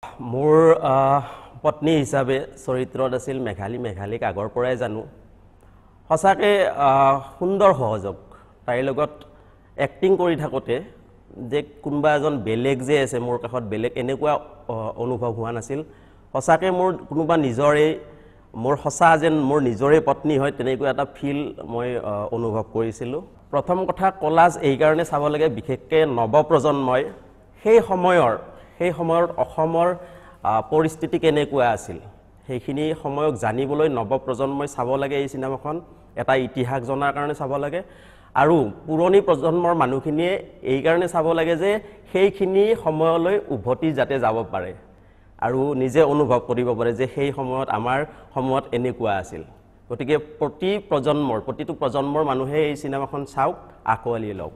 মোৰ পত্নী হিচাপে চৰিত্ৰত আছিল মেঘালী। মেঘালীক আগৰ পৰাই জানো। সঁচাকৈ সুন্দৰ সহযোগ। তাইৰ লগত এক্টিং কৰি থাকোঁতে যে কোনোবা এজন বেলেগ যে আছে মোৰ কাষত, বেলেগ এনেকুৱা অনুভৱ হোৱা নাছিল। সঁচাকৈ মোৰ কোনোবা নিজৰে, মোৰ সঁচা যেন মোৰ নিজৰে পত্নী হয়, তেনেকুৱা এটা ফিল মই অনুভৱ কৰিছিলোঁ। প্ৰথম কথা, কলাজ এইকাৰণে চাব লাগে, বিশেষকৈ নৱপ্ৰজন্মই সেই সময়ত অসমৰ পৰিস্থিতি কেনেকুৱা আছিল, সেইখিনি সময়ক জানিবলৈ নৱপ্ৰজন্মই চাব লাগে এই চিনেমাখন। এটা ইতিহাস জনাৰ কাৰণে চাব লাগে। আৰু পুৰণি প্ৰজন্মৰ মানুহখিনিয়ে এইকাৰণে চাব লাগে যে সেইখিনি সময়লৈ উভতি যাতে যাব পাৰে আৰু নিজে অনুভৱ কৰিব পাৰে যে সেই সময়ত আমাৰ সময়ত এনেকুৱা আছিল। গতিকে প্ৰতিটো প্ৰজন্মৰ মানুহে এই চিনেমাখন চাওক, আঁকোৱালি লওক।